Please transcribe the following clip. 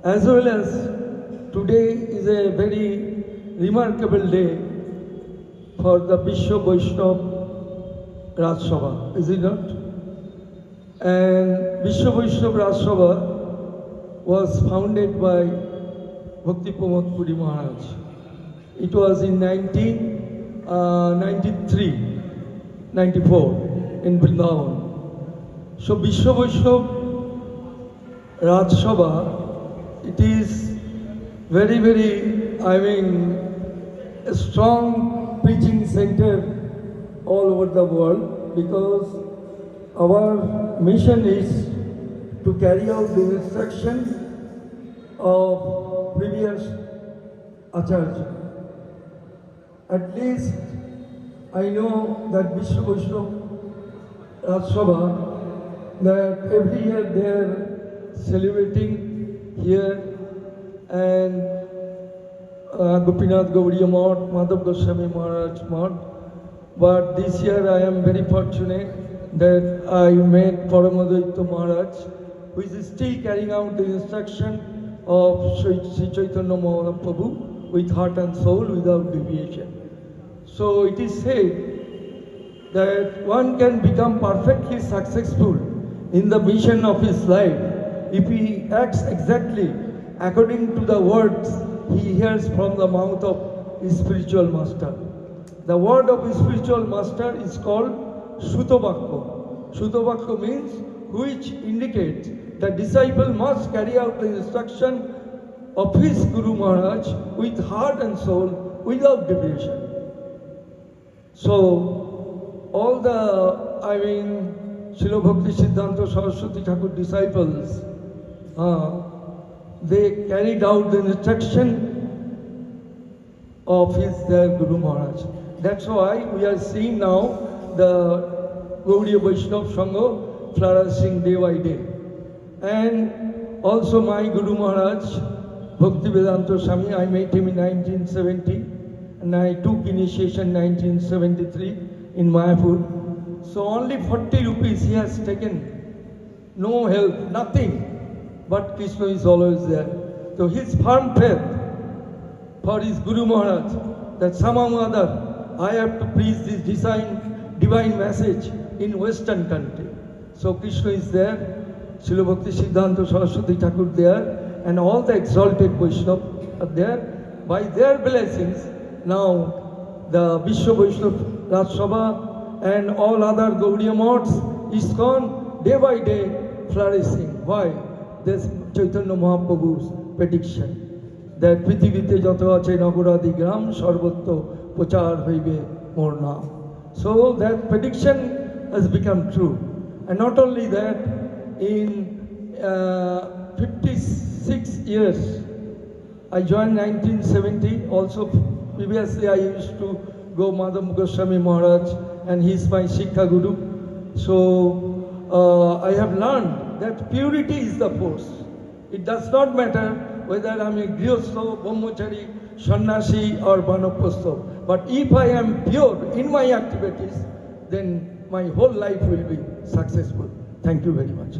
as well as today is a very remarkable day for the Vishwa Vaishnav Raj Sabha, is it not? And Vishwa Vaishnav Raj Sabha was founded by Bhakti Pramod Puri Maharaj. It was in 1993-94 in Vrindavan. So Vishwa Vaishnav Raj Sabha, it is very, a strong preaching center all over the world, because our mission is to carry out the instruction of previous Acharya. At least I know that Vishwa Vaishnav Raj Sabha, that every year they are celebrating here, and Gopinath Gaudiya Math, Madhav Goswami Maharaj Math. But this year I am very fortunate that I met Paramadvaita Maharaj, who is still carrying out the instruction of Sri Chaitanya Mahaprabhu with heart and soul, without deviation. So it is said that one can become perfectly successful in the mission of his life if he acts exactly according to the words he hears from the mouth of his spiritual master. The word of his spiritual master is called Shrutavakya. Shrutavakya means which indicates the disciple must carry out the instruction of his Guru Maharaj with heart and soul, without deviation. So all the, Srila Bhakti Siddhanta Saraswati Thakur disciples, they carried out the instruction of their Guru Maharaj. That's why we are seeing now the Gaudiya Vaishnava Sangha flourishing day by day. And also my Guru Maharaj, Bhakti Vedanta Swami, I met him in 1970 and I took initiation in 1973 in Mayapur. So only 40 rupees he has taken, no help, nothing, but Krishna is always there. So his firm faith for his Guru Maharaj, that somehow or other I have to preach this divine message in Western country. So Krishna is there, Srila Bhakti Siddhanta Saraswati Thakur there, and all the exalted Vaishnava are there. By their blessings, now the Vishwa Vaishnav Raj Sabha and all other Gaudiya Maths is gone day by day flourishing. Why? This Chaitanya Mahaprabhu's prediction that Prithivite jato ache nagoradi gram sarvatto prochar hoibe mor naam. So that prediction has become true. And not only that, in 56 years, I joined 1970. Also, previously I used to go Madhav Goswami Maharaj, and he is my Shikha Guru. So I have learned that purity is the force. It does not matter whether I am a Grihastha, Brahmachari, Sannyasi or Vanaprastha. But if I am pure in my activities, then my whole life will be successful. Thank you very much.